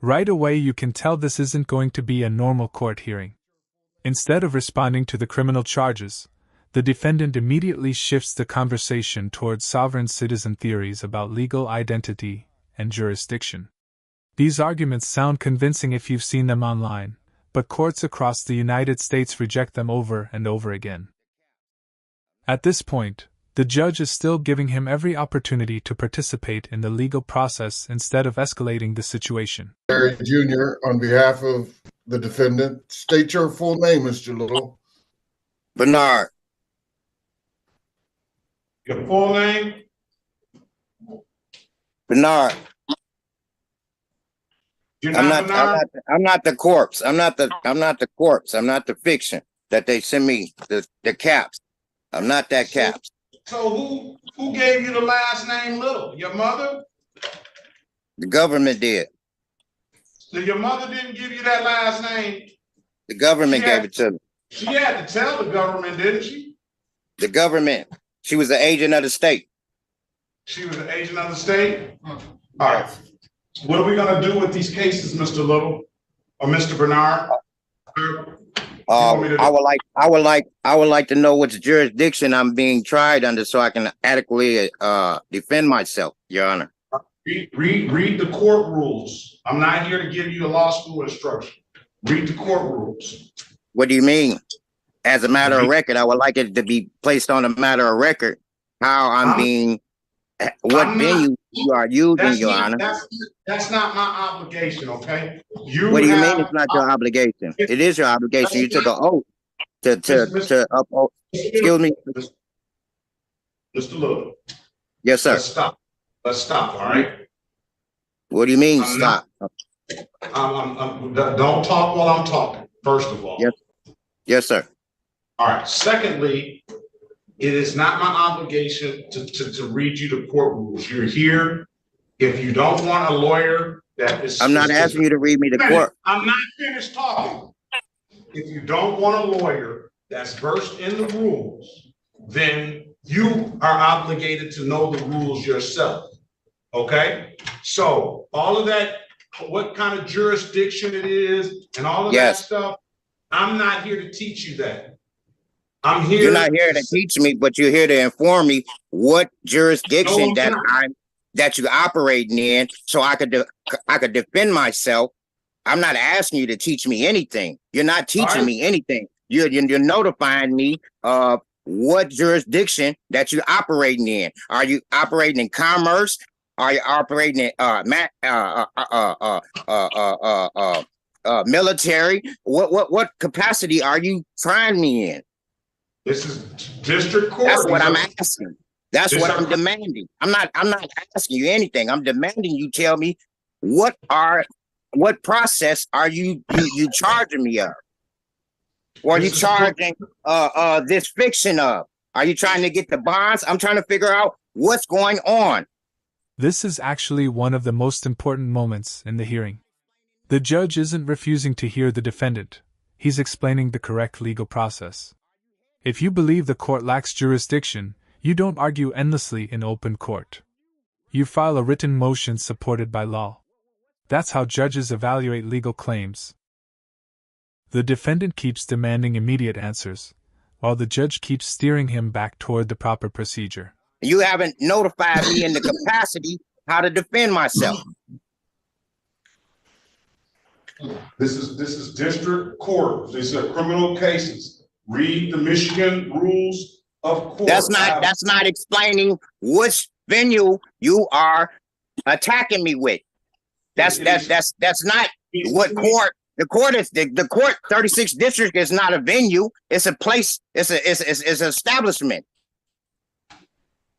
Right away, you can tell this isn't going to be a normal court hearing. Instead of responding to the criminal charges, the defendant immediately shifts the conversation towards sovereign citizen theories about legal identity and jurisdiction. These arguments sound convincing if you've seen them online, but courts across the United States reject them over and over again. At this point, the judge is still giving him every opportunity to participate in the legal process instead of escalating the situation. Barry Jr., on behalf of the defendant, state your full name, Mr. Little. Bernard. Your full name? Bernard. I'm not the corpse. I'm not the corpse. I'm not the fiction that they send me, the caps. I'm not that caps. So who gave you the last name Little? Your mother? The government did. So your mother didn't give you that last name? The government gave it to me. She had to tell the government, didn't she? The government. She was the agent of the state. She was an agent of the state? All right. What are we going to do with these cases, Mr. Little or Mr. Bernard? I would like to know which jurisdiction I'm being tried under so I can adequately defend myself, Your Honor. Read the court rules. I'm not here to give you a law school instruction. Read the court rules. What do you mean? As a matter of record, I would like it to be placed on a matter of record how I'm being, what venue you are using, Your Honor. That's not my obligation, okay? What do you mean it's not your obligation? It is your obligation. You took an oath to uphold. Excuse me. Mr. Little. Yes, sir. Let's stop, all right? What do you mean stop? Don't talk while I'm talking, first of all. Yes. Yes, sir. All right. Secondly, it is not my obligation to read you the court rules. You're here. If you don't want a lawyer that is... I'm not asking you to read me the court. I'm not finished talking. If you don't want a lawyer that's versed in the rules, then you are obligated to know the rules yourself. Okay? So all of that, what kind of jurisdiction it is and all of that stuff, I'm not here to teach you that. I'm here. You're not here to teach me, but you're here to inform me what jurisdiction that you're operating in, so I could defend myself. I'm not asking you to teach me anything. You're not teaching me anything. You're notifying me of what jurisdiction that you're operating in. Are you operating in commerce? Are you operating in military? What capacity are you trying me in? This is district court. That's what I'm asking. That's what I'm demanding. I'm not asking you anything. I'm demanding you tell me what process are you charging me of? Or are you charging this fiction of? Are you trying to get the bonds? I'm trying to figure out what's going on. This is actually one of the most important moments in the hearing. The judge isn't refusing to hear the defendant. He's explaining the correct legal process. If you believe the court lacks jurisdiction, you don't argue endlessly in open court. You file a written motion supported by law. That's how judges evaluate legal claims. The defendant keeps demanding immediate answers, while the judge keeps steering him back toward the proper procedure. You haven't notified me in the capacity how to defend myself. This is district court. These are criminal cases. Read the Michigan rules of court. That's not explaining which venue you are attacking me with. That's not what court. The court is the court 36th district is not a venue. It's a place. It's an establishment.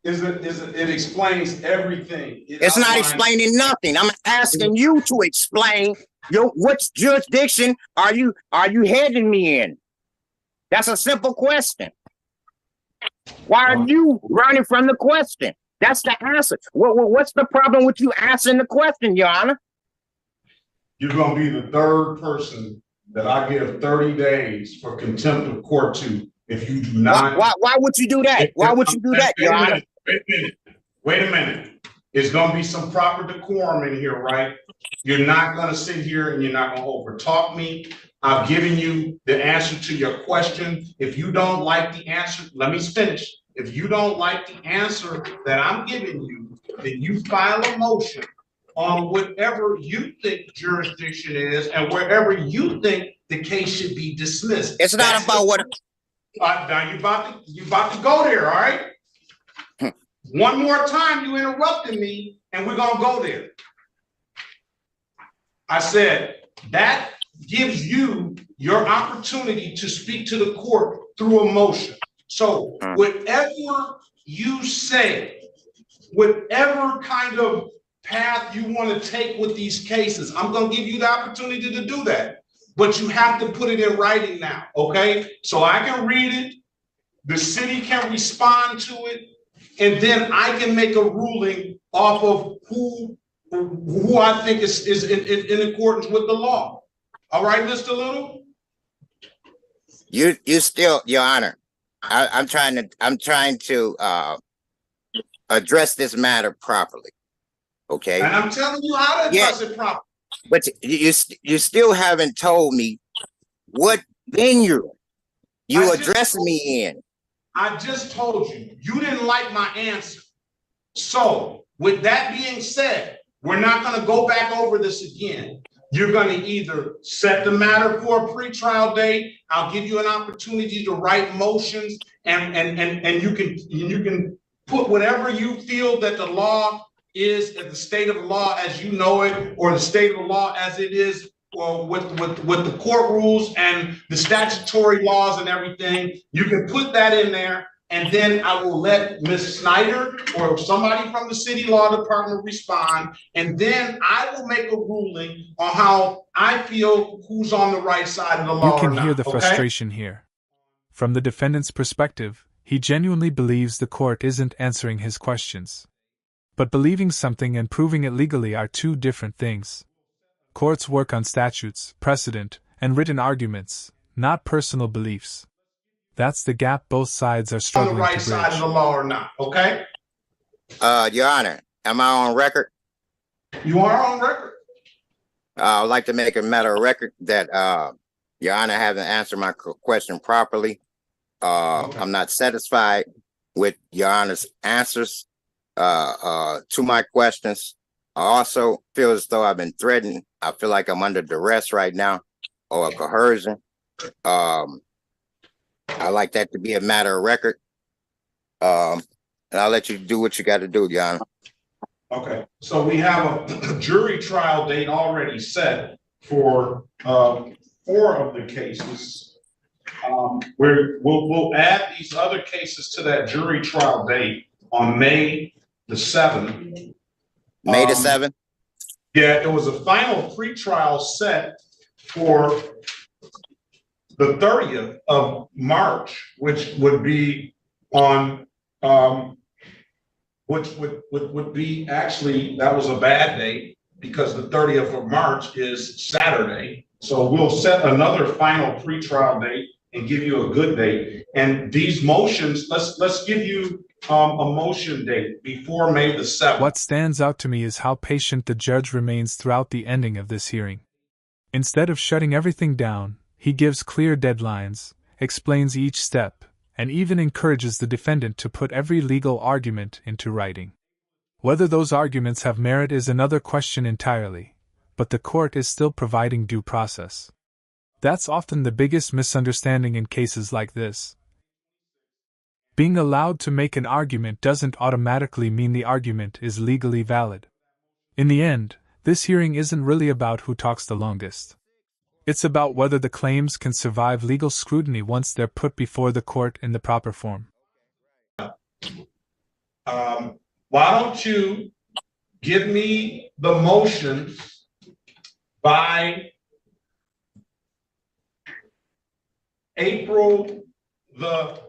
It explains everything. It's not explaining nothing. I'm asking you to explain which jurisdiction are you heading me in? That's a simple question. Why are you running from the question? That's the answer. What's the problem with you answering the question, Your Honor? You're going to be the third person that I give 30 days for contempt of court to if you do not. Why would you do that? Why would you do that, Your Honor? Wait a minute. There's going to be some proper decorum in here, right? You're not gonna sit here and you're not gonna overtalk me. I've given you the answer to your question. If you don't like the answer, let me finish. If you don't like the answer that I'm giving you, then you file a motion on whatever you think jurisdiction is and wherever you think the case should be dismissed. It's not about what. Now you about to go there, all right? One more time, you interrupted me, and we're gonna go there. I said that gives you your opportunity to speak to the court through a motion. So whatever you say, whatever kind of path you want to take with these cases, I'm going to give you the opportunity to do that. But you have to put it in writing now, okay? So I can read it, the city can respond to it, and then I can make a ruling off of who I think is in accordance with the law. All right, Mr. Little? You still, Your Honor, I'm trying to address this matter properly. Okay. And I'm telling you how to address it properly. But you still haven't told me what venue you addressing me in. I just told you, you didn't like my answer. So with that being said, we're not going to go back over this again. You're going to either set the matter for a pretrial date. I'll give you an opportunity to write motions, and you can put whatever you feel that the law is, at the state of the law as you know it, or the state of the law as it is, or with the court rules and the statutory laws and everything. You can put that in there, and then I will let Ms. Snyder or somebody from the city law department respond, and then I will make a ruling on how I feel who's on the right side of the law. You can hear the frustration here. From the defendant's perspective, he genuinely believes the court isn't answering his questions. But believing something and proving it legally are two different things. Courts work on statutes, precedent, and written arguments, not personal beliefs. That's the gap both sides are struggling to bridge. On the right side of the law or not, okay? Your Honor, am I on record? You are on record. I'd like to make a matter of record that Your Honor hasn't answered my question properly. Okay. I'm not satisfied with Your Honor's answers to my questions. I also feel as though I've been threatened. I feel like I'm under duress right now, or coercion. I like that to be a matter of record. And I'll let you do what you got to do, Your Honor. Okay, so we have a jury trial date already set for 4 of the cases. We'll add these other cases to that jury trial date on May the 7th. May the 7th? Yeah, it was a final pretrial set for the 30th of March, which would be on, which would be, actually, that was a bad date because the 30th of March is Saturday. So we'll set another final pretrial date and give you a good date. And these motions, let's give you a motion date before May the 7th. What stands out to me is how patient the judge remains throughout the ending of this hearing. Instead of shutting everything down, he gives clear deadlines, explains each step, and even encourages the defendant to put every legal argument into writing. Whether those arguments have merit is another question entirely, but the court is still providing due process. That's often the biggest misunderstanding in cases like this. Being allowed to make an argument doesn't automatically mean the argument is legally valid. In the end, this hearing isn't really about who talks the longest. It's about whether the claims can survive legal scrutiny once they're put before the court in the proper form. Why don't you give me the motion by April the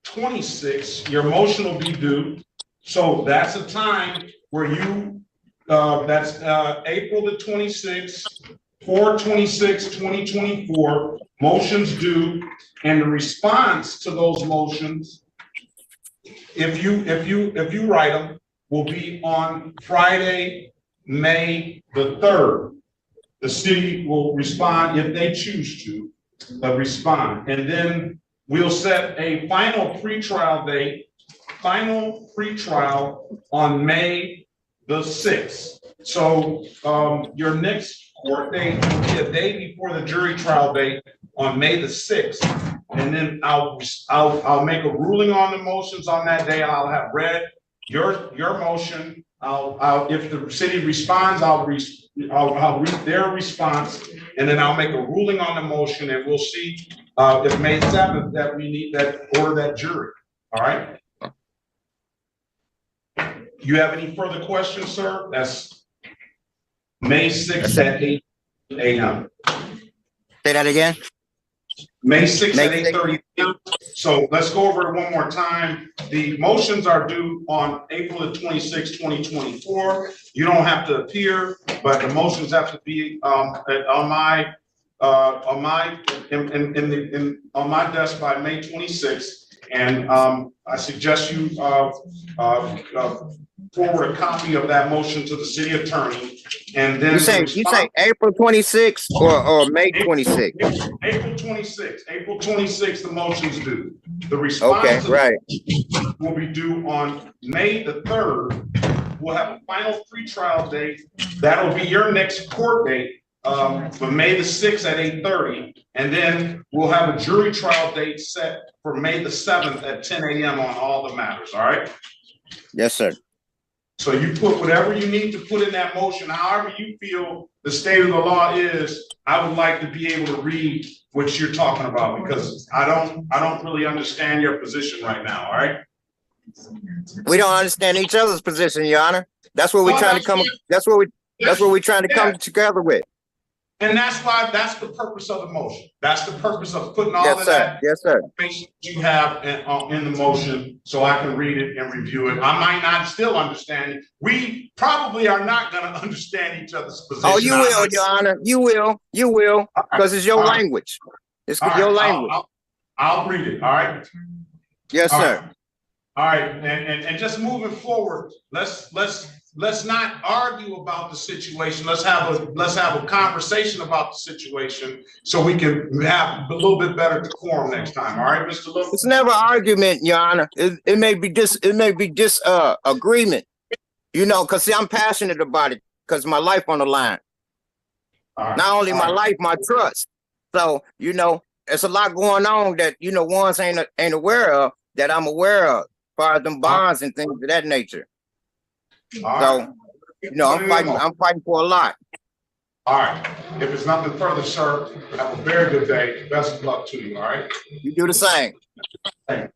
26th? Your motion will be due. So that's a time where you, that's April the 26th, 4/26/2024, motions due, and the response to those motions, if you write them, will be on Friday, May the 3rd. The city will respond if they choose to respond. And then we'll set a final pretrial date, on May the 6th. So your next court date will be a day before the jury trial date on May the 6th. And then I'll make a ruling on the motions on that day. I'll have read your motion. If the city responds, I'll read their response, and then I'll make a ruling on the motion, and we'll see if May 7th that we need that order that jury. All right. You have any further questions, sir? That's May 6th at 8 a.m. Say that again. May 6th at 8:30 a.m. So let's go over it one more time. The motions are due on April the 26th, 2024. You don't have to appear, but the motions have to be on my desk by May 26th. And I suggest you forward a copy of that motion to the city attorney. And then you say April 26th or May 26th? April 26th. April 26th, the motion's due. The response will be due on May the 3rd. We'll have a final pretrial date. That'll be your next court date for May the 6th at 8:30. And then we'll have a jury trial date set for May the 7th at 10 a.m. on all the matters. All right? Yes, sir. So you put whatever you need to put in that motion, however you feel the state of the law is. I would like to be able to read what you're talking about, because I don't really understand your position right now. All right. We don't understand each other's position, Your Honor. That's what we're trying to come. That's what we're trying to come together with. And that's the purpose of the motion. That's the purpose of putting all of that information you have in the motion, so I can read it and review it. I might not still understand it. We probably are not going to understand each other's position. Oh, you will, Your Honor. You will, because it's your language. It's your language. I'll read it. All right. Yes, sir. All right, and just moving forward, let's not argue about the situation. Let's have a conversation about the situation so we can have a little bit better decorum next time. All right, Mr. Little? It's never argument, Your Honor. It may be agreement. You know, because I'm passionate about it, because my life on the line. Not only my life, my trust. So, you know, there's a lot going on that, you know, ones ain't aware of that I'm aware of, as far as them bonds and things of that nature. So, you know, I'm fighting for a lot. All right. If it's nothing further, sir, have a very good day. Best of luck to you. All right. You do the same. Thank you.